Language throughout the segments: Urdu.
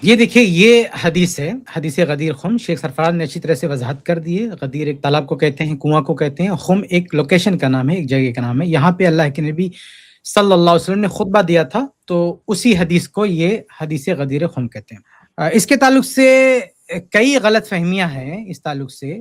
یہ دیکھیے یہ حدیث ہے، حدیث غدیر خم. شیخ سرفراز نے اچھی طرح سے وضاحت کر دی ہے. غدیر ایک تالاب کو کہتے ہیں، کنواں کو کہتے ہیں، خم ایک لوکیشن کا نام ہے، ایک جگہ کا نام ہے. یہاں پہ اللہ کے نبی صلی اللہ علیہ وسلم نے خطبہ دیا تھا، تو اسی حدیث کو یہ حدیث غدیر خم کہتے ہیں. اس کے تعلق سے کئی غلط فہمیاں ہیں اس تعلق سے،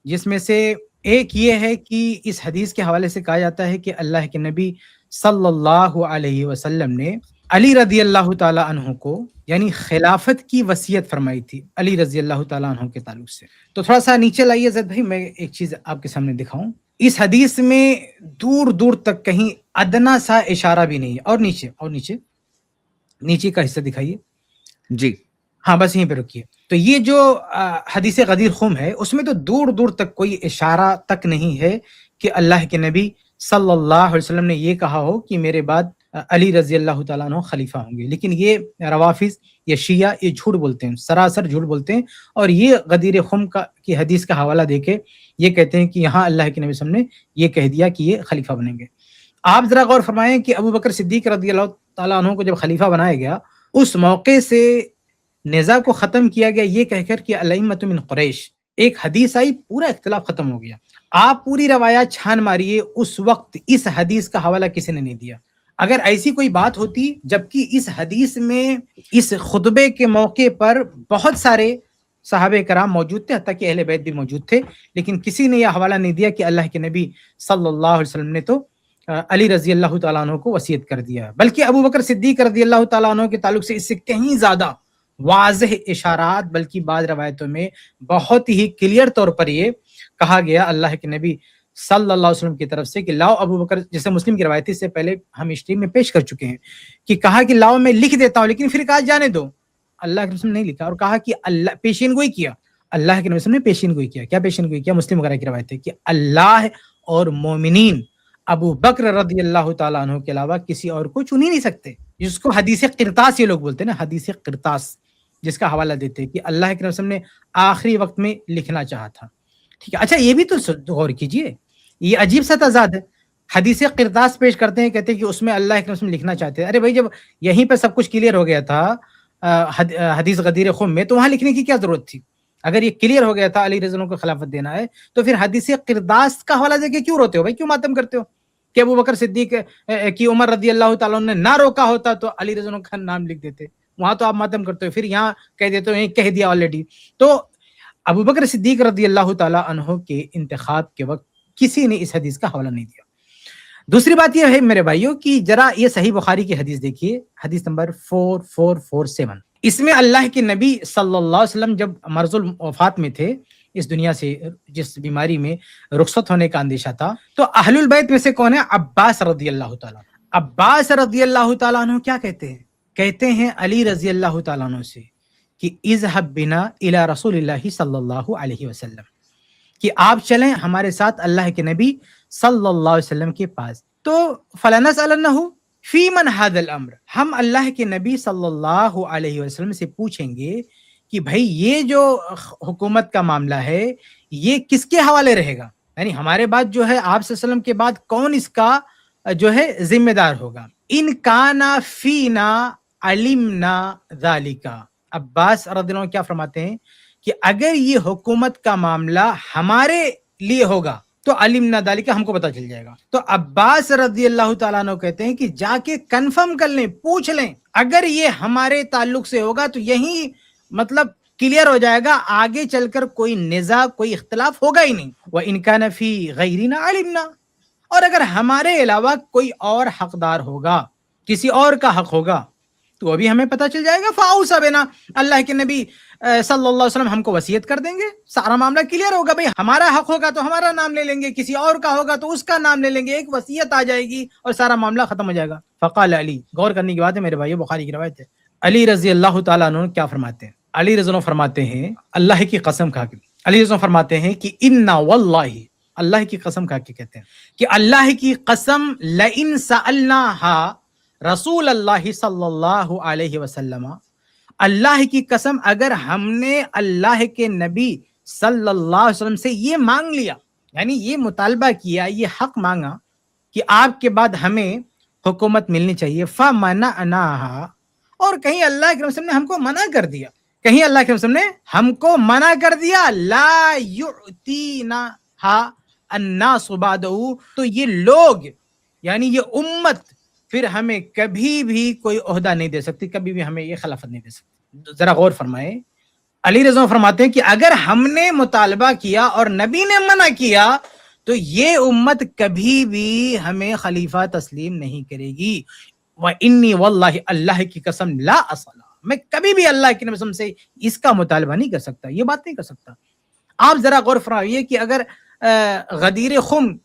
جس میں سے ایک یہ ہے کہ اس حدیث کے حوالے سے کہا جاتا ہے کہ اللہ کے نبی صلی اللہ علیہ وسلم نے علی رضی اللہ تعالیٰ عنہ کو یعنی خلافت کی وصیت فرمائی تھی علی رضی اللہ تعالیٰ عنہ کے تعلق سے. تو تھوڑا سا نیچے لائیے زید بھائی، میں ایک چیز آپ کے سامنے دکھاؤں. اس حدیث میں دور دور تک کہیں ادنا سا اشارہ بھی نہیں ہے. اور نیچے کا حصہ دکھائیے جی. ہاں بس یہیں پہ رکیے. تو یہ جو حدیث غدیر خم ہے اس میں تو دور دور تک کوئی اشارہ تک نہیں ہے کہ اللہ کے نبی صلی اللہ علیہ وسلم نے یہ کہا ہو کہ میرے بعد علی رضی اللہ تعالیٰ عنہ خلیفہ ہوں گے. لیکن یہ روافظ یا شیعہ یہ جھوٹ بولتے ہیں، سراسر جھوٹ بولتے ہیں، اور یہ غدیر خم کی حدیث کا حوالہ دے کے یہ کہتے ہیں کہ یہاں اللہ کے نبی صلی اللہ علیہ وسلم نے یہ کہہ دیا کہ یہ خلیفہ بنیں گے. آپ ذرا غور فرمائیں کہ ابو بکر صدیق رضی اللہ تعالیٰ عنہ کو جب خلیفہ بنایا گیا اس موقع سے نزاع کو ختم کیا گیا یہ کہہ کر کہ الائمۃ من قریش. ایک حدیث آئی، پورا اختلاف ختم ہو گیا. آپ پوری روایات چھان ماریے، اس وقت اس حدیث کا حوالہ کسی نے نہیں دیا. اگر ایسی کوئی بات ہوتی، جبکہ اس حدیث میں اس خطبے کے موقع پر بہت سارے صحابہ کرام موجود تھے، حتیٰ کہ اہل بیت بھی موجود تھے، لیکن کسی نے یہ حوالہ نہیں دیا کہ اللہ کے نبی صلی اللہ علیہ وسلم نے تو علی رضی اللہ تعالیٰ عنہ کو وصیت کر دیا. بلکہ ابو بکر صدیق رضی اللہ تعالیٰ عنہ کے تعلق سے اس سے کہیں زیادہ واضح اشارات، بلکہ بعض روایتوں میں بہت ہی کلیئر طور پر یہ کہا گیا اللہ کے نبی صلی اللہ علیہ وسلم کی طرف سے کہ لاؤ ابو بکر، جیسے مسلم کی روایت سے پہلے ہم اسٹری میں پیش کر چکے ہیں کہ کہا کہ لاؤ میں لکھ دیتا ہوں، لیکن پھر کہا جانے دو. اللہ کے رسول نے نہیں لکھا، اور کہا کہ اللہ پیشین گوئی کیا. اللہ کے نبی نے پیشین گوئی کیا. کیا پیشین گوئی کیا؟ مسلم وغیرہ کی روایت ہے کہ اللہ اور مومنین ابو بکر رضی اللہ تعالیٰ عنہ کے علاوہ کسی اور کو چن ہی نہیں سکتے. جس کو حدیث قرطاس یہ لوگ بولتے ہیں نا، حدیث قرطاس، جس کا حوالہ دیتے کہ اللہ کے رسول نے آخری وقت میں لکھنا چاہا تھا. ٹھیک ہے، اچھا یہ بھی تو غور کیجئے، یہ عجیب سا تضاد ہے. حدیث قرطاس پیش کرتے ہیں، کہتے ہیں کہ اس میں اللہ کے رسول لکھنا چاہتے ہیں. ارے بھائی، جب یہیں پہ سب کچھ کلیئر ہو گیا تھا حدیث غدیر خم میں، تو وہاں لکھنے کی کیا ضرورت تھی؟ اگر یہ کلیئر ہو گیا تھا علی رضی اللہ عنہ کو خلافت دینا ہے، تو پھر حدیث قرطاس کا حوالہ دے کے کیوں روتے ہو بھائی؟ کیوں ماتم کرتے ہو کہ ابو بکر صدیق کی عمر رضی اللہ تعالیٰ عنہ نے نہ روکا ہوتا تو علی رضی اللہ عنہ کا نام لکھ دیتے؟ وہاں تو آپ ماتم کرتے ہو، پھر یہاں کہہ دیتے ہو کہہ دیا آلریڈی. تو ابو بکر صدیق رضی اللہ تعالیٰ عنہ کے انتخاب کے وقت کسی نے اس حدیث کا حوالہ نہیں دیا. دوسری بات یہ ہے میرے بھائیوں کہ ذرا یہ صحیح بخاری کی حدیث دیکھیے، حدیث نمبر 4447. اس میں اللہ کے نبی صلی اللہ علیہ وسلم جب مرض الوفات میں تھے، اس دنیا سے جس بیماری میں رخصت ہونے کا اندیشہ تھا، تو اہل البیت میں سے کون ہے؟ عباس رضی اللہ تعالیٰ. عباس رضی اللہ تعالیٰ عنہ کیا کہتے ہیں؟ کہتے ہیں علی رضی اللہ تعالیٰ عنہ سے کہ اذهب بنا الى رسول اللہ صلی اللہ علیہ وسلم، کہ آپ چلیں ہمارے ساتھ اللہ کے نبی صلی اللہ علیہ وسلم کے پاس. تو فلنسألنہ فی من ھذا الامر، ہم اللہ کے نبی صلی اللہ علیہ وسلم سے پوچھیں گے کہ بھائی یہ جو حکومت کا معاملہ ہے یہ کس کے حوالے رہے گا، یعنی ہمارے بعد جو ہے آپ صلی اللہ علیہ وسلم کے بعد کون اس کا جو ہے ذمہ دار ہوگا. ان کانا فینا علمنا ذالک. عباس رضی اللہ عنہ کیا فرماتے ہیں کہ اگر یہ حکومت کا معاملہ ہمارے لیے ہوگا تو علمنا ذالک، ہم کو پتہ چل جائے گا. تو عباس رضی اللہ تعالیٰ عنہ کہتے ہیں کہ جا کے کنفرم کر لیں، پوچھ لیں، اگر یہ ہمارے تعلق سے ہوگا تو یہی مطلب کلیئر ہو جائے گا، آگے چل کر کوئی نزاع کوئی اختلاف ہوگا ہی نہیں. وَإِن كَانَ فِي غَيْرِنَا عَلِمْنَا، اور اگر ہمارے علاوہ کوئی اور حقدار ہوگا، کسی اور کا حق ہوگا تو ابھی ہمیں پتہ چل جائے گا. فَأَوْصَى بِنَا، اللہ کے نبی صلی اللہ علیہ وسلم ہم کو وصیت کر دیں گے، سارا معاملہ کلیئر ہوگا. بھئی ہمارا حق ہوگا تو ہمارا نام لے لیں گے، کسی اور کا ہوگا تو اس کا نام لے لیں گے، ایک وصیت آ جائے گی اور سارا معاملہ ختم ہو جائے گا. فقال علی، غور کرنے کی بات ہے میرے بھائیو، بخاری کی روایت ہے. علی رضی اللہ تعالیٰ عنہ کیا فرماتے ہیں؟ علی رضی اللہ فرماتے ہیں، اللہ کی قسم کھا کے، علی رضی اللہ فرماتے ہیں کہ انا واللہ، اللہ کی قسم کھا کے کہتے ہیں کہ اللہ کی قسم، لئن سألناها رسول اللہ صلی اللہ علیہ وسلم، اللہ کی قسم اگر ہم نے اللہ کے نبی صلی اللہ علیہ وسلم سے یہ مانگ لیا، یعنی یہ مطالبہ کیا، یہ حق مانگا کہ آپ کے بعد ہمیں حکومت ملنی چاہیے، فمنعناها، اور کہیں اللہ کے رسول نے ہم کو منع کر دیا، کہیں اللہ کے رسول نے ہم کو منع کر دیا، لا یعطینہا الناس بعدہ، تو یہ لوگ یعنی یہ امت پھر ہمیں کبھی بھی کوئی عہدہ نہیں دے سکتی، کبھی بھی ہمیں یہ خلافت نہیں دے سکتی۔ ذرا غور فرمائیں، علی رضا فرماتے ہیں کہ اگر ہم نے مطالبہ کیا اور نبی نے منع کیا تو یہ امت کبھی بھی ہمیں خلیفہ تسلیم نہیں کرے گی۔ وَإِنِّي وَاللَّهِ، اللہ کی قسم، لا اصلا، میں کبھی بھی اللہ کی قسم سے اس کا مطالبہ نہیں کر سکتا، یہ بات نہیں کر سکتا۔ آپ ذرا غور فرمائیے کہ اگر غدیر خم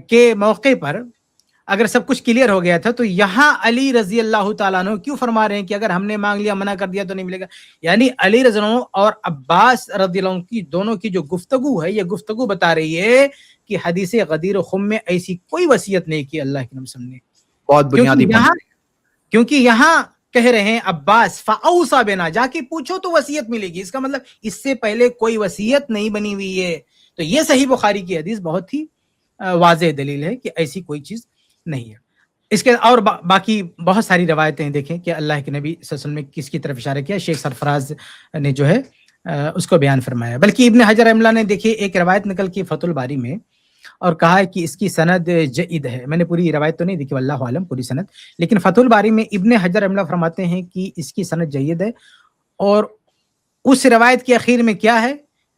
کے موقع پر اگر سب کچھ کلیئر ہو گیا تھا تو یہاں علی رضی اللہ تعالیٰ عنہ کیوں فرما رہے ہیں کہ اگر ہم نے مانگ لیا منع کر دیا تو نہیں ملے گا؟ یعنی علی رضی اللہ عنہ اور عباس رضی اللہ عنہ کی دونوں کی جو گفتگو ہے، یہ گفتگو بتا رہی ہے کہ حدیث غدیر خم میں ایسی کوئی وصیت نہیں کی اللہ کے نبی صلی اللہ علیہ وسلم نے، بہت بنیادی کیونکہ یہاں کہہ رہے ہیں عباس فاوصى بنا، جا کے پوچھو تو وصیت ملے گی، اس کا مطلب اس سے پہلے کوئی وصیت نہیں بنی ہوئی ہے۔ تو یہ صحیح بخاری کی حدیث بہت ہی واضح دلیل ہے کہ ایسی کوئی چیز نہیں ہے۔ اس کے اور باقی بہت ساری روایتیں دیکھیں کہ اللہ کے نبی صلی اللہ علیہ وسلم نے کس کی طرف اشارہ کیا، شیخ سرفراز نے جو ہے اس کو بیان فرمایا۔ بلکہ ابن حجر رحمہ اللہ نے دیکھیے ایک روایت نکل کی فتح الباری میں اور کہا ہے کہ اس کی سند جید ہے۔ میں نے پوری روایت تو نہیں دیکھی، واللہ عالم پوری سند، لیکن فتح الباری میں ابن حجر رحمہ اللہ فرماتے ہیں کہ اس کی سند جید ہے۔ اور اس روایت کے اخیر میں کیا ہے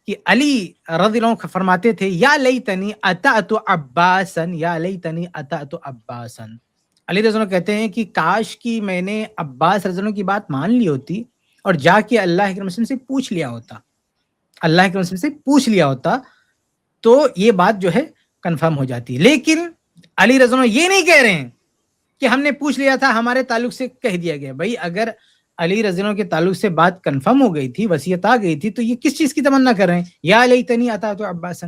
کہ علی رضی اللہ عنہ فرماتے تھے یا لیتنی اطعت عباسا، یا لیتنی اطعت عباسا۔ علی رضی اللہ عنہ کہتے ہیں کہ کاش کی میں نے عباس رضی اللہ عنہ کی بات مان لی ہوتی اور جا کے اللہ کے رسول سے پوچھ لیا ہوتا، اللہ کے رسول سے پوچھ لیا ہوتا تو یہ بات جو ہے کنفرم ہو جاتی۔ لیکن علی رضی اللہ عنہ یہ نہیں کہہ رہے ہیں کہ ہم نے پوچھ لیا تھا، ہمارے تعلق سے کہہ دیا گیا۔ بھائی اگر علی رضی اللہ عنہ کے تعلق سے بات کنفرم ہو گئی تھی، وصیت آ گئی تھی، تو یہ کس چیز کی تمنا کر رہے ہیں؟ یا لیتنی اطعت عباسا،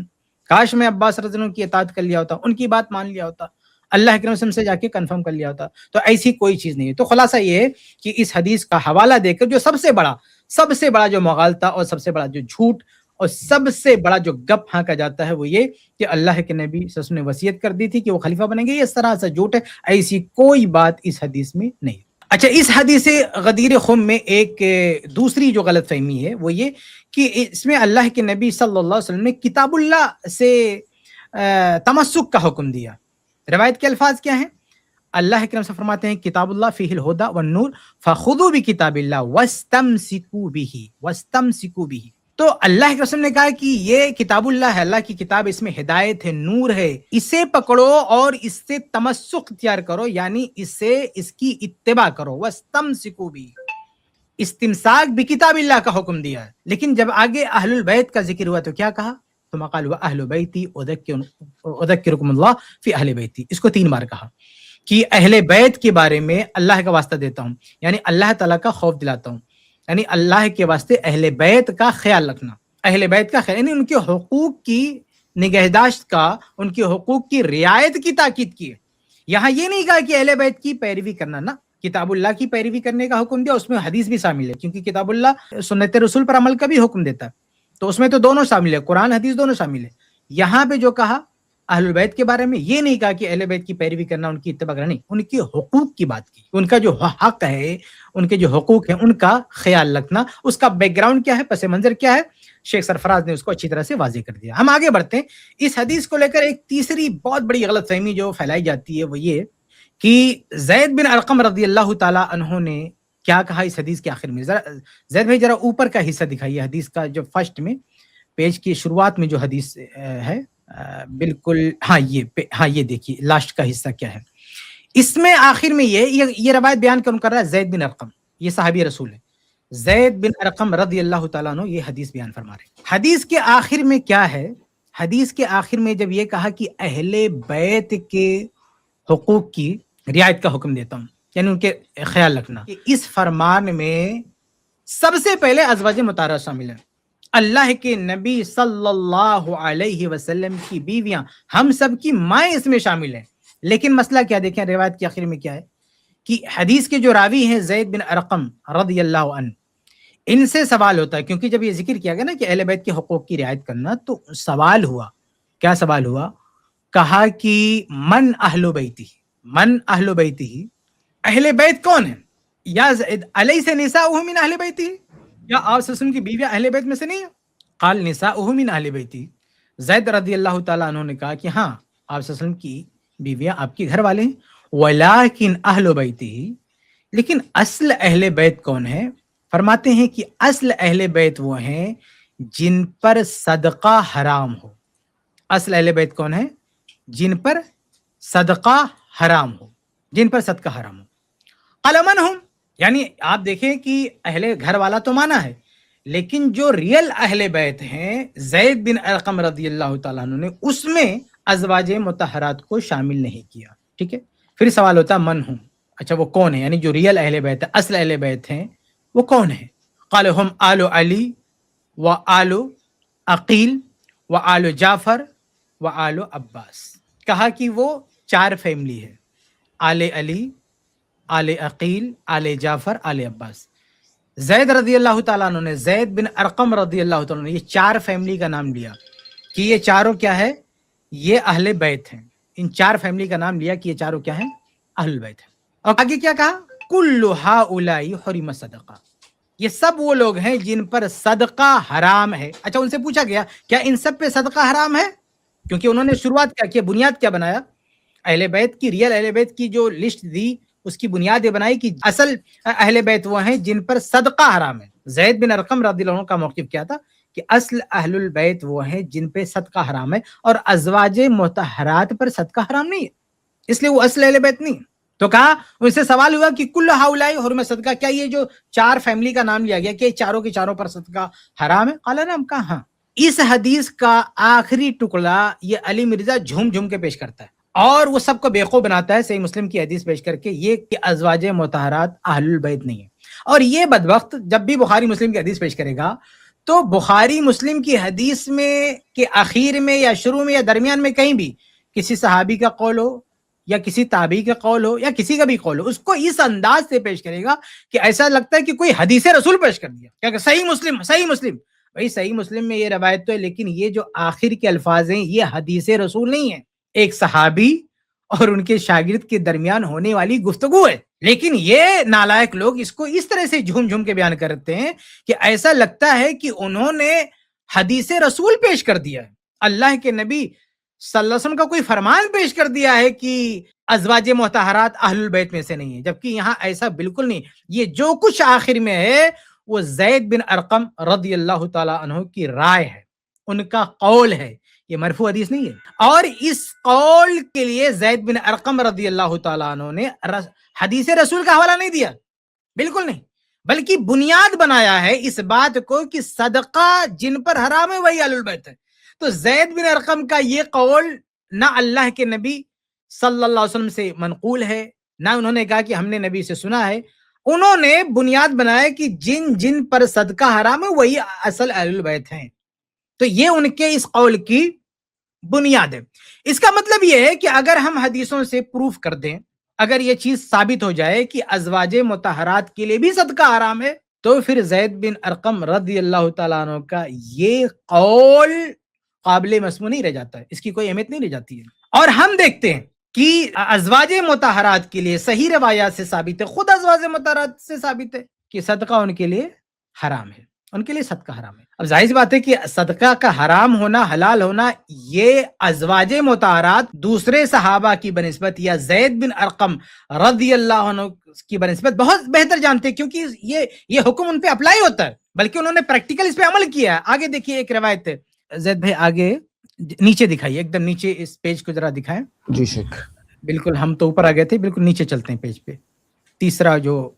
کاش میں عباس رضی اللہ عنہ کی اطاعت کر لیا ہوتا، ان کی بات مان لیا ہوتا، اللہ کے رسول سے جا کے کنفرم کر لیا ہوتا۔ تو ایسی کوئی چیز نہیں ہے۔ تو خلاصہ یہ ہے کہ اس حدیث کا حوالہ دے کر جو سب سے بڑا جو مغالطہ اور سب سے بڑا جو جھوٹ اور سب سے بڑا جو گپ ہانکا جاتا ہے وہ یہ کہ اللہ کے نبی صلی اللہ علیہ وسلم نے وصیت کر دی تھی کہ وہ خلیفہ بنیں گے، یہ سراسر جھوٹ ہے، ایسی کوئی بات اس حدیث میں نہیں۔ اچھا، اس حدیث غدیر خم میں ایک دوسری جو غلط فہمی ہے وہ یہ کہ اس میں اللہ کے نبی صلی اللہ علیہ وسلم نے کتاب اللہ سے تمسک کا حکم دیا۔ روایت کے الفاظ کیا ہیں؟ اللہ کے نبی فرماتے ہیں کتاب اللہ فیہ الہدی والنور فخذوا بکتاب اللہ واستمسکوا بہ، واستمسکوا بہ۔ تو اللہ کے رسول نے کہا کہ یہ کتاب اللہ ہے، اللہ کی کتاب، اس میں ہدایت ہے، نور ہے، اسے پکڑو اور اس سے تمسک اختیار کرو، یعنی اس کی اتباع کرو۔ واستمسکوا بہ، استمساک بکتاب اللہ کا حکم دیا ہے۔ لیکن جب آگے اہل البیت کا ذکر ہوا تو کیا کہا؟ ثم قال واہل بیتی اذکرکم اللہ فی اہل بیتی، اس کو 3 بار کہا کہ اہل بیت کے بارے میں اللہ کا واسطہ دیتا ہوں، یعنی اللہ تعالیٰ کا خوف دلاتا ہوں، یعنی اللہ کے واسطے اہل بیت کا خیال رکھنا، اہل بیت کا خیال، یعنی ان کے حقوق کی نگہداشت کا، ان کے حقوق کی رعایت کی تاکید کی ہے۔ یہاں یہ نہیں کہا کہ اہل بیت کی پیروی کرنا، نہ، کتاب اللہ کی پیروی کرنے کا حکم دیا، اس میں حدیث بھی شامل ہے، کیونکہ کتاب اللہ سنت رسول پر عمل کا بھی حکم دیتا ہے، تو اس میں تو دونوں شامل ہے، قرآن حدیث دونوں شامل ہے۔ یہاں پہ جو کہا اہل البیت کے بارے میں، یہ نہیں کہا کہ اہل بیت کی پیروی کرنا، ان کی اتباع کرنا، نہیں، ان کے حقوق کی بات کی، ان کا جو حق ہے، ان کے جو حقوق ہیں، ان کا خیال رکھنا، اس کا بیک گراؤنڈ کیا ہے، پس منظر کیا ہے، شیخ سرفراز نے اس کو اچھی طرح سے واضح کر دیا۔ ہم آگے بڑھتے ہیں۔ اس حدیث کو لے کر ایک تیسری بہت بڑی غلط فہمی جو پھیلائی جاتی ہے وہ یہ کہ زید بن ارقم رضی اللہ تعالی عنہ نے کیا کہا اس حدیث کے آخر میں۔ زید بھائی ذرا اوپر کا حصہ دکھائیے حدیث کا، جو فرسٹ میں پیج کی شروعات میں جو حدیث ہے، بالکل، ہاں یہ دیکھیے لاسٹ کا حصہ کیا ہے۔ اس میں آخر میں یہ روایت بیان کر رہا ہے زید بن ارقم، یہ صحابی رسول ہے، زید بن ارقم رضی اللہ تعالیٰ عنہ یہ حدیث بیان فرما رہے ہیں۔ حدیث کے آخر میں کیا ہے؟ حدیث کے آخر میں جب یہ کہا کہ اہل بیت کے حقوق کی رعایت کا حکم دیتا ہوں، یعنی ان کے خیال رکھنا، کہ اس فرمان میں سب سے پہلے ازواج مطہرہ شامل ہیں، اللہ کے نبی صلی اللہ علیہ وسلم کی بیویاں، ہم سب کی مائیں اس میں شامل ہیں۔ لیکن مسئلہ کیا دیکھیں روایت کے آخر میں کیا ہے کہ حدیث کے جو راوی ہیں زید بن ارقم رضی اللہ عنہ، ان سے سوال ہوتا ہے، کیونکہ جب یہ ذکر کیا گیا نا کہ اہل بیت کے حقوق کی رعایت کرنا، تو سوال ہوا، کیا سوال ہوا؟ کہا کہ من اہل بیتی، من اہل بیتی، اہل بیت کون ہے؟ یا زید الیس نساؤہ من اہل بیتی، کیا آپ صلی اللہ علیہ وسلم کی بیویاں اہل بیت میں سے نہیں ہیں؟ قال نساؤہ من اہل بیتی، زید رضی اللہ تعالیٰ عنہ نے کہا کہ ہاں آپ صلی اللہ علیہ وسلم کی بیویاں آپ کے گھر والے ہیں، ولیکن اہل بیتی، لیکن اصل اہل بیت کون ہے؟ فرماتے ہیں کہ اصل اہل بیت وہ ہیں جن پر صدقہ حرام ہو۔ اصل اہل بیت کون ہے؟ جن پر صدقہ حرام ہو، جن پر صدقہ حرام ہو۔ قال من ہم، یعنی آپ دیکھیں کہ اہل گھر والا تو مانا ہے، لیکن جو ریئل اہل بیت ہیں زید بن ارقم رضی اللہ تعالیٰ عنہ نے اس میں ازواج مطہرات کو شامل نہیں کیا۔ ٹھیک ہے، پھر سوال ہوتا من ہوں، اچھا وہ کون ہے؟ یعنی جو ریئل اہل بیت ہے، اصل اہل بیت ہیں، وہ کون ہے؟ قال ہم آل علی و آل عقیل و آل جعفر و آل عباس، کہا کہ وہ 4 فیملی ہے، آل علی، آل عقیل، آل جعفر، آل عباس۔ زید رضی اللہ تعالیٰ عنہ نے، زید بن ارقم رضی اللہ تعالیٰ عنہ نے یہ 4 فیملی کا نام لیا کہ یہ چاروں کیا ہے؟ یہ اہل بیت ہیں۔ ان 4 فیملی کا نام لیا کہ یہ چاروں کیا ہیں؟ اہل بیت ہیں۔ اور آگے کیا کہا؟ کل ہؤلاء حرم صدقہ، یہ سب وہ لوگ ہیں جن پر صدقہ حرام ہے۔ اچھا ان سے پوچھا گیا کیا ان سب پہ صدقہ حرام ہے؟ کیونکہ انہوں نے شروعات کیا کیا، بنیاد کیا بنایا؟ اہل بیت کی، ریئل اہل بیت کی جو لسٹ دی اس کی بنیاد یہ بنائی کہ اصل اہل بیت وہ ہیں جن پر صدقہ حرام ہے۔ زید بن ارقم رضی اللہ عنہ کا موقف کیا تھا کہ اصل اہل البیت وہ ہیں جن پہ صدقہ حرام ہے، اور ازواج مطہرات پر صدقہ حرام نہیں ہے، اس لیے وہ اصل اہل بیت نہیں۔ تو کہا، ان سے سوال ہوا کہ کل ہؤلاء حرم صدقہ، کیا یہ جو 4 فیملی کا نام لیا گیا کہ چاروں کے چاروں پر صدقہ حرام ہے؟ قال نعم، کہا ہاں۔ اس حدیث کا آخری ٹکڑا یہ علی مرزا جھوم جھوم کے پیش کرتا ہے اور وہ سب کو بیوقوف بناتا ہے صحیح مسلم کی حدیث پیش کر کے، یہ کہ ازواج مطہرات اہل البیت نہیں ہے۔ اور یہ بدبخت جب بھی بخاری مسلم کی حدیث پیش کرے گا تو بخاری مسلم کی حدیث میں کہ آخر میں یا شروع میں یا درمیان میں کہیں بھی کسی صحابی کا قول ہو یا کسی تابعی کا قول ہو یا کسی کا بھی قول ہو، اس کو اس انداز سے پیش کرے گا کہ ایسا لگتا ہے کہ کوئی حدیث رسول پیش کر دیا، کیا کہ صحیح مسلم، صحیح مسلم، بھائی صحیح مسلم میں یہ روایت تو ہے، لیکن یہ جو آخر کے الفاظ ہیں یہ حدیث رسول نہیں ہے، ایک صحابی اور ان کے شاگرد کے درمیان ہونے والی گفتگو ہے۔ لیکن یہ نالائق لوگ اس کو اس طرح سے جھوم جھوم کے بیان کرتے ہیں کہ ایسا لگتا ہے کہ انہوں نے حدیث رسول پیش کر دیا ہے، اللہ کے نبی صلی اللہ علیہ وسلم کا کوئی فرمان پیش کر دیا ہے کہ ازواج مطہرات اہل البیت میں سے نہیں ہے، جبکہ یہاں ایسا بالکل نہیں۔ یہ جو کچھ آخر میں ہے وہ زید بن ارقم رضی اللہ تعالی عنہ کی رائے ہے، ان کا قول ہے، یہ مرفوع حدیث نہیں ہے۔ اور اس قول کے لیے زید بن ارقم رضی اللہ تعالیٰ عنہ نے حدیث رسول کا حوالہ نہیں دیا، بالکل نہیں، بلکہ بنیاد بنایا ہے اس بات کو کہ صدقہ جن پر حرام ہے وہی اہل البیت ہے۔ تو زید بن ارقم کا یہ قول نہ اللہ کے نبی صلی اللہ علیہ وسلم سے منقول ہے، نہ انہوں نے کہا کہ ہم نے نبی سے سنا ہے، انہوں نے بنیاد بنایا کہ جن جن پر صدقہ حرام ہے وہی اصل اہل البیت ہیں۔ تو یہ ان کے اس قول کی بنیاد ہے۔ اس کا مطلب یہ ہے کہ اگر ہم حدیثوں سے پروف کر دیں، اگر یہ چیز ثابت ہو جائے کہ ازواج مطہرات کے لیے بھی صدقہ حرام ہے، تو پھر زید بن ارقم رضی اللہ تعالیٰ عنہ کا یہ قول قابل مسموع نہیں رہ جاتا ہے، اس کی کوئی اہمیت نہیں رہ جاتی ہے۔ اور ہم دیکھتے ہیں کہ ازواج مطہرات کے لیے صحیح روایات سے ثابت ہے، خود ازواج مطہرات سے ثابت ہے کہ صدقہ ان کے لیے حرام ہے، ان کے لیے صدقہ حرام ہے۔ اب ظاہر سی بات ہے کہ صدقہ کا حرام ہونا، حلال ہونا، یہ ازواج مطہرات دوسرے صحابہ کی بنسبت یا زید بن ارقم رضی اللہ عنہ کی بنسبت بہت بہتر جانتے ہیں، کیونکہ یہ حکم ان پہ اپلائی ہوتا ہے، بلکہ انہوں نے پریکٹیکل اس پہ عمل کیا ہے۔ آگے دیکھیے ایک روایت ہے، زید بھائی آگے نیچے دکھائیے، ایک دم نیچے اس پیج کو ذرا دکھائیں۔ جی شیخ، بالکل ہم تو اوپر آ گئے تھے، بالکل نیچے چلتے ہیں پیج پہ۔ تیسرا جو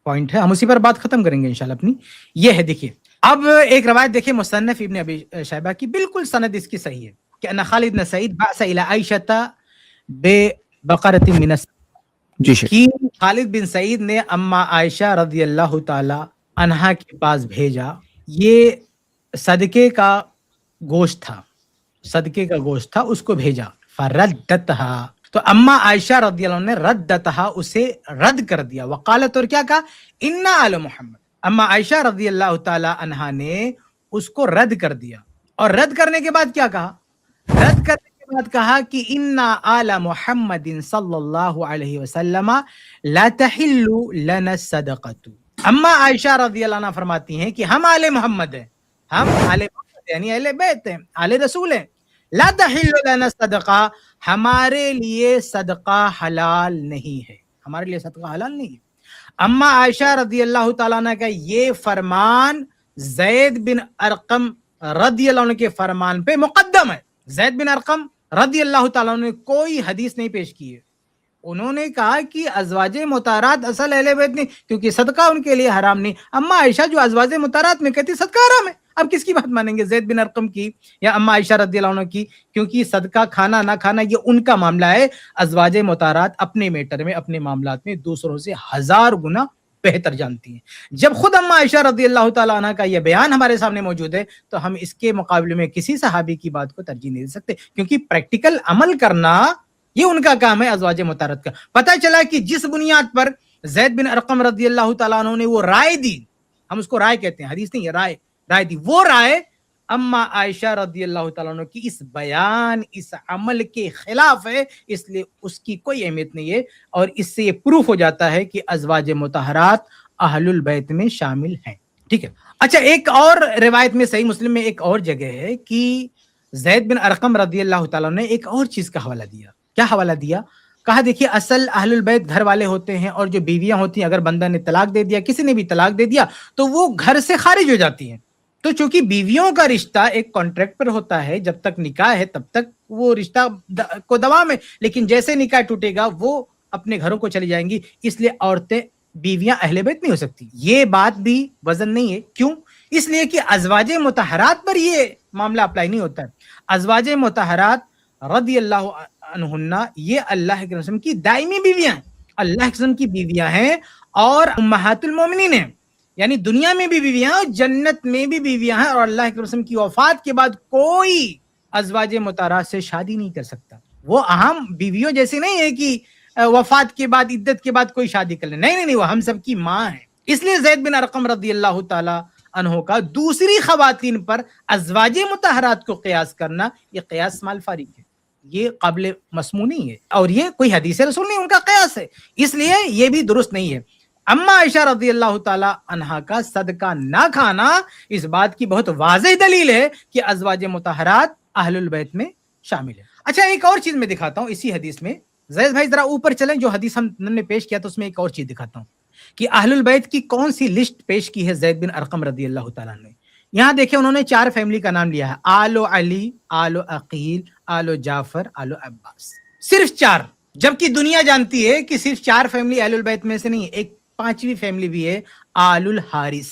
پوائنٹ ہے ہم اسی پر بات ختم کریں گے انشاءاللہ اپنی، یہ ہے دیکھیے۔ اب ایک روایت دیکھیں مصنف ابن ابی شیبہ کی، بالکل سند اس کی صحیح ہے کہ ان خالد بن سعید بعث الی عائشہ ببقرۃ من جی شیخ، کہ خالد بن سعید نے اما عائشہ رضی اللہ تعالی عنہا کے پاس بھیجا، یہ صدقے کا گوشت تھا، صدقے کا گوشت تھا، اس کو بھیجا، فردتھا، تو اما عائشہ رضی اللہ عنہ نے ردتھا، اسے رد کر دیا، وقالت، اور کیا کہا، انا آل محمد، اما عائشہ رضی اللہ تعالی عنہا نے اس کو رد کر دیا، اور رد کرنے کے بعد کیا کہا، رد کرنے کے بات کہا کہ انا آل محمد صلی اللہ علیہ وسلم لا تحل لنا الصدقۃ. اما عائشہ رضی اللہ عنہ فرماتی ہیں کہ ہم آل محمد ہیں، ہم آل محمد یعنی اہل بیت ہیں، آل رسول ہیں. لا تحل لنا الصدقہ، ہمارے لیے صدقہ حلال نہیں ہے، ہمارے لیے صدقہ حلال نہیں ہے. اما عائشہ رضی اللہ تعالیٰ عنہ کا یہ فرمان زید بن ارقم رضی اللہ عنہ کے فرمان پہ مقدم ہے. زید بن ارقم رضی اللہ تعالیٰ عنہ نے کوئی حدیث نہیں پیش کی ہے. انہوں نے کہا کہ ازواج مطہرات اصل اہل بیت نہیں، کیونکہ صدقہ ان کے لیے حرام نہیں. اما عائشہ جو ازواج مطہرات میں کہتی صدقہ حرام ہے، اب کس کی بات مانیں گے، زید بن ارقم کی یا اما عائشہ رضی اللہ عنہ کی؟ کیونکہ صدقہ کھانا نہ کھانا یہ ان کا معاملہ ہے. ازواج مطہرات اپنے میٹر میں، اپنے معاملات میں دوسروں سے 1000 گنا بہتر جانتی ہیں. جب خود اما عائشہ رضی اللہ تعالیٰ عنہ کا یہ بیان ہمارے سامنے موجود ہے تو ہم اس کے مقابلے میں کسی صحابی کی بات کو ترجیح نہیں دے سکتے، کیونکہ پریکٹیکل عمل کرنا یہ ان کا کام ہے ازواج مطہرات کا. پتہ چلا کہ جس بنیاد پر زید بن ارقم رضی اللہ تعالیٰ عنہ نے وہ رائے دی، ہم اس کو رائے کہتے ہیں، حدیث نہیں، رائے دی، وہ رائے اما عائشہ رضی اللہ تعالیٰ عنہ کی اس بیان، اس عمل کے خلاف ہے، اس لیے اس کی کوئی اہمیت نہیں ہے. اور اس سے یہ پروف ہو جاتا ہے کہ ازواج مطہرات اہل البیت میں شامل ہیں. ٹھیک ہے. اچھا، ایک اور روایت میں صحیح مسلم میں ایک اور جگہ ہے کہ زید بن ارقم رضی اللہ تعالیٰ عنہ نے ایک اور چیز کا حوالہ دیا. کیا حوالہ دیا؟ کہا دیکھیے اصل اہل البیت گھر والے ہوتے ہیں، اور جو بیویاں ہوتی ہیں اگر بندہ نے طلاق دے دیا، کسی نے بھی طلاق دے دیا تو وہ گھر سے خارج ہو جاتی ہیں. تو چونکہ بیویوں کا رشتہ ایک کانٹریکٹ پر ہوتا ہے، جب تک نکاح ہے تب تک وہ رشتہ کو دوام ہے، لیکن جیسے نکاح ٹوٹے گا وہ اپنے گھروں کو چلی جائیں گی. اس لیے عورتیں، بیویاں اہل بیت نہیں ہو سکتی. یہ بات بھی وزن نہیں ہے. کیوں؟ اس لیے کہ ازواج مطہرات پر یہ معاملہ اپلائی نہیں ہوتا ہے. ازواج مطہرات رضی اللہ عنہن یہ اللہ کے رسول کی دائمی بیویاں ہیں، اللہ کے رسول کی بیویاں ہیں، اور امہات المومنین ہیں، یعنی دنیا میں بھی بیویاں ہیں اور جنت میں بھی بیویاں ہیں. اور اللہ کے رسول کی وفات کے بعد کوئی ازواج مطہرات سے شادی نہیں کر سکتا. وہ اہم بیویوں جیسے نہیں ہے کہ وفات کے بعد، عدت کے بعد کوئی شادی کر لے، نہیں، وہ ہم سب کی ماں ہے. اس لیے زید بن ارقم رضی اللہ تعالی عنہ کا دوسری خواتین پر ازواج مطہرات کو قیاس کرنا، یہ قیاس مال فارغ ہے، یہ قابل مسموع نہیں ہے، اور یہ کوئی حدیث رسول نہیں، ان کا قیاس ہے، اس لیے یہ بھی درست نہیں ہے. اما عائشہ رضی اللہ تعالی عنہا کا صدقہ نہ کھانا اس بات کی بہت واضح دلیل ہے کہ ازواج مطہرات اہل البیت میں شامل ہے. اچھا، ایک اور چیز میں دکھاتا ہوں اسی حدیث میں. زید بھائی ذرا اوپر چلیں، جو حدیث ہم نے پیش کیا تو اس میں ایک اور چیز دکھاتا ہوں کہ اہل البیت کی کون سی لسٹ پیش کی ہے زید بن ارقم رضی اللہ تعالیٰ نے. یہاں دیکھیں انہوں نے 4 فیملی کا نام لیا ہے، آل علی، آل عقیل، آل جعفر، آل عباس، صرف 4. جبکہ دنیا جانتی ہے کہ صرف 4 فیملی اہل البیت میں سے نہیں، ایک 5ویں فیملی بھی ہے، آل الحارث.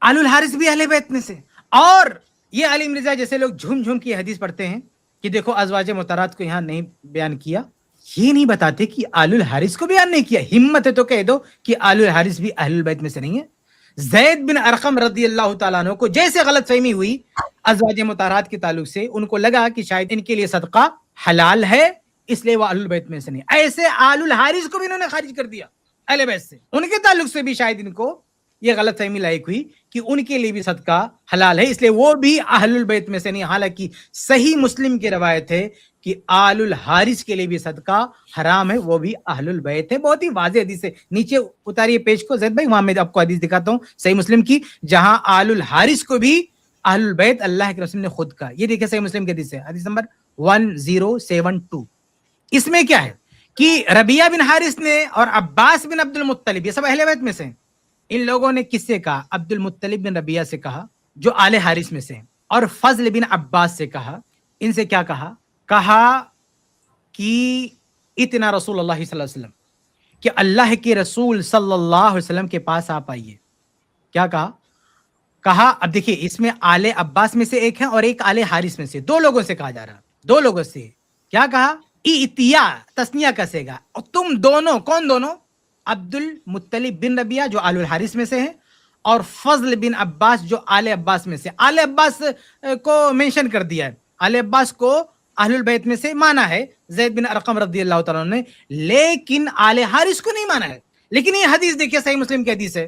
آل الحارث بھی اہل بیت میں سے. اور یہ علی مرزا جیسے لوگ جھوم جھوم کی حدیث پڑھتے ہیں کہ دیکھو ازواج مطہرات کو یہاں نہیں بیان کیا، یہ نہیں بتاتے کہ آل الحارث کو بیان نہیں کیا. ہمت ہے تو کہہ دو کہ آل الحارث بھی اہل البیت میں سے نہیں ہے. زید بن ارقم رضی اللہ تعالیٰ عنہ کو جیسے غلط فہمی ہوئی ازواج مطہرات کے تعلق سے، ان کو لگا کہ شاید ان کے لیے صدقہ حلال ہے، اس لیے وہ اہل البیت میں سے نہیں. ایسے آل الحارث کو بھی انہوں نے خارج کر دیا اہل بیت سے. ان کے تعلق سے بھی شاید ان کو یہ غلط فہمی لاحق ہوئی کہ ان کے لیے بھی صدقہ حلال ہے، اس لیے وہ بھی اہل البیت میں سے نہیں. حالانکہ صحیح مسلم کی روایت ہے کہ آل الحارث کے لیے بھی صدقہ حرام ہے، وہ بھی اہل البیت ہے. بہت ہی واضح حدیث ہے. نیچے اتاریے پیج کو زید بھائی، وہاں میں آپ کو حدیث دکھاتا ہوں صحیح مسلم کی، جہاں آل الحارث کو بھی اہل البیت اللہ کے رسول نے خود کہا. یہ دیکھیں صحیح مسلم کی حدیث ہے، حدیث نمبر 1072. اس میں کیا ہے کہ ربیعہ بن حارث نے اور عباس بن عبد المطلب، یہ سب اہل بیت میں سے ہیں. ان لوگوں نے کس سے کہا؟ عبد المطلب بن ربیعہ سے کہا جو آل حارث میں سے ہیں، اور فضل بن عباس سے کہا. ان سے کیا کہا کہ اتنا رسول اللہ صلی اللہ علیہ وسلم، کہ اللہ کے رسول صلی اللہ علیہ وسلم کے پاس آپ آئیے. کیا کہا؟ اب دیکھیے اس میں آل عباس میں سے ایک ہے اور ایک آل حارث میں سے، 2 لوگوں سے کہا جا رہا، 2 لوگوں سے. کیا کہا؟ اتیا تسنیہ کسے گا، اور تم دونوں، کون دونوں؟ عبد المطلب بن ربیعہ جو آل الحارث میں سے ہیں، اور فضل بن عباس جو آل عباس میں سے. آل عباس کو مینشن کر دیا ہے، آل عباس کو اہل البیت میں سے مانا ہے زید بن ارقم رضی اللہ تعالیٰ نے، لیکن آل حارث کو نہیں مانا ہے. لیکن یہ حدیث دیکھیے صحیح مسلم کی حدیث ہے.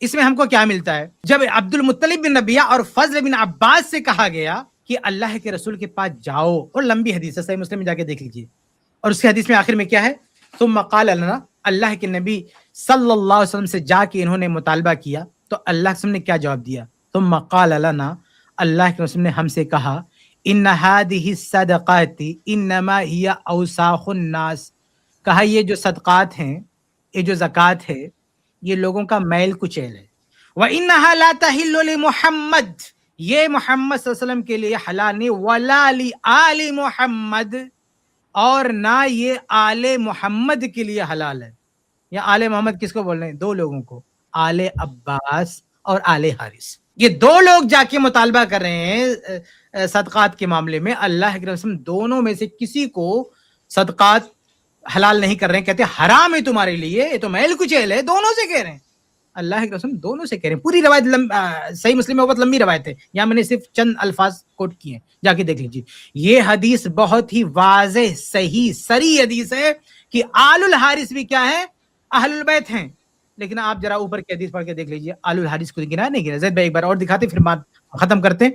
اس میں ہم کو کیا ملتا ہے؟ جب عبد المطلب بن ربیعہ اور فضل بن عباس سے کہا گیا کہ اللہ کے رسول کے پاس جاؤ، اور لمبی حدیث ہے، صحیح مسلم میں جا کے دیکھ لیجیے. اور اس کی حدیث میں آخر میں کیا ہے؟ ثم قال لنا، اللہ کے نبی صلی اللہ علیہ وسلم سے جا کے انہوں نے مطالبہ کیا تو اللہ کے وسلم نے کیا جواب دیا؟ ثم قال لنا، اللہ کے وسلم نے ہم سے کہا، ان هذه الصدقات انما هي اوساخ الناس، کہا یہ جو صدقات ہیں، یہ جو زکوٰۃ ہے، یہ لوگوں کا میل کچیل ہے. وَإِنَّهَا لَا تَحِلُّ لِمُحَمَّدٍ، یہ محمد صلی اللہ علیہ وسلم کے لیے حلال نہیں، وَلَا لِآلِ محمد، اور نہ یہ آل محمد کے لیے حلال ہے. یا آل محمد کس کو بول رہے ہیں؟ دو لوگوں کو، آل عباس اور آل حارث. یہ دو لوگ جا کے مطالبہ کر رہے ہیں صدقات کے معاملے میں. اللہ کے رسول دونوں میں سے کسی کو صدقات حلال نہیں کر رہے ہیں، کہتے ہیں حرام ہے تمہارے لیے، یہ تو میل کچیل ہے. دونوں سے کہہ رہے ہیں، اللہ کے رسول دونوں سے کہہ رہے ہیں. پوری روایت صحیح مسلم میں بہت لمبی روایت ہے، یہاں میں نے صرف چند الفاظ کوٹ کیے ہیں، جا کے دیکھ لیجیے. یہ حدیث بہت ہی واضح صحیح سری حدیث ہے کہ آل الحارث بھی کیا ہے؟ اہل البیت ہیں. لیکن آپ ذرا اوپر کی حدیث پڑھ کے دیکھ لیجیے، آل الحارث کو گنا نہیں گنا. زید بھائی ایک بار اور دکھاتے پھر بات ختم کرتے ہیں.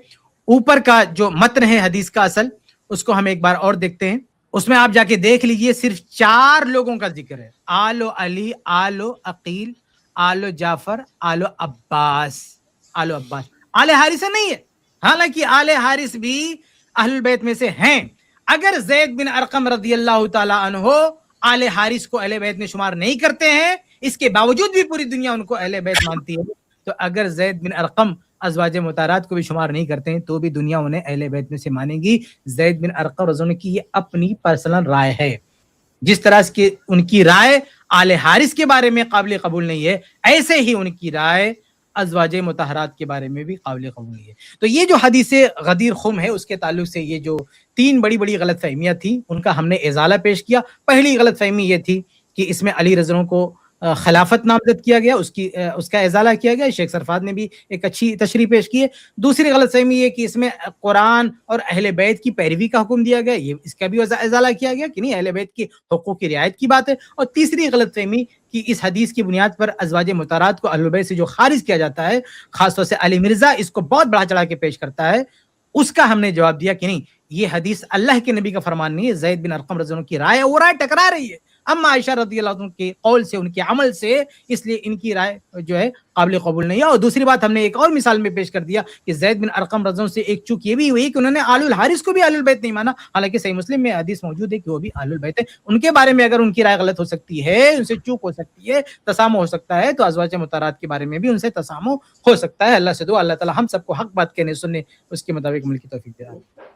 اوپر کا جو متن ہے حدیث کا اصل، اس کو ہم ایک بار اور دیکھتے ہیں. اس میں آپ جا کے دیکھ لیجیے، صرف 4 لوگوں کا ذکر ہے، آل علی، آل عقیل، آل جعفر، آل عباس. آل عباس آل حارث نہیں ہے، حالانکہ آل حارث بھی اہل البیت میں سے ہیں. اگر زید بن ارقم رضی اللہ تعالی عنہ آل حارث کو اہل بیت میں شمار نہیں کرتے ہیں، اس کے باوجود بھی پوری دنیا ان کو اہل بیت مانتی ہے، تو اگر زید بن ارقم ازواج مطہرات کو بھی شمار نہیں کرتے ہیں تو بھی دنیا انہیں اہل بیت میں سے مانے گی. زید بن ارقم رضی اللہ عنہ کی یہ اپنی پرسنل رائے ہے. جس طرح کی ان کی رائے آل حارث کے بارے میں قابل قبول نہیں ہے، ایسے ہی ان کی رائے ازواج مطہرات کے بارے میں بھی قابل قبول نہیں ہے. تو یہ جو حدیث غدیر خم ہے، اس کے تعلق سے یہ جو 3 بڑی بڑی غلط فہمیاں تھیں، ان کا ہم نے ازالہ پیش کیا. پہلی غلط فہمی یہ تھی کہ اس میں علی رضی اللہ عنہ کو خلافت نامزد کیا گیا، اس کا ازالہ کیا گیا. شیخ سرفاد نے بھی ایک اچھی تشریح پیش کی ہے. دوسری غلط فہمی یہ کہ اس میں قرآن اور اہل بیت کی پیروی کا حکم دیا گیا، یہ اس کا بھی ازالہ کیا گیا کہ نہیں، اہل بیت کی حقوق کی رعایت کی بات ہے. اور تیسری غلط فہمی کہ اس حدیث کی بنیاد پر ازواج مطہرات کو اہل بیت سے جو خارج کیا جاتا ہے، خاص طور سے علی مرزا اس کو بہت بڑا چڑھا کے پیش کرتا ہے، اس کا ہم نے جواب دیا کہ نہیں، یہ حدیث اللہ کے نبی کا فرمان نہیں ہے، زید بن ارقم رضی اللہ عنہ کی رائے، وہ رائے ٹکرا رہی ہے اما عائشہ رضی اللہ عنہ کے قول سے، ان کے عمل سے، اس لیے ان کی رائے جو ہے قابل قبول نہیں ہے. اور دوسری بات ہم نے ایک اور مثال میں پیش کر دیا کہ زید بن ارقم رضی اللہ عنہ سے ایک چوک یہ بھی ہوئی کہ انہوں نے آل الحارث کو بھی آل البیت نہیں مانا، حالانکہ صحیح مسلم میں حدیث موجود ہے کہ وہ بھی آل البیت ہے. ان کے بارے میں اگر ان کی رائے غلط ہو سکتی ہے، ان سے چوک ہو سکتی ہے، تسامح ہو سکتا ہے، تو ازواج مطہرات کے بارے میں بھی ان سے تسامح ہو سکتا ہے. اللہ سے دعا اللہ تعالی ہم سب کو حق بات کہنے سننے اس کے مطابق عمل کی توفیق دے.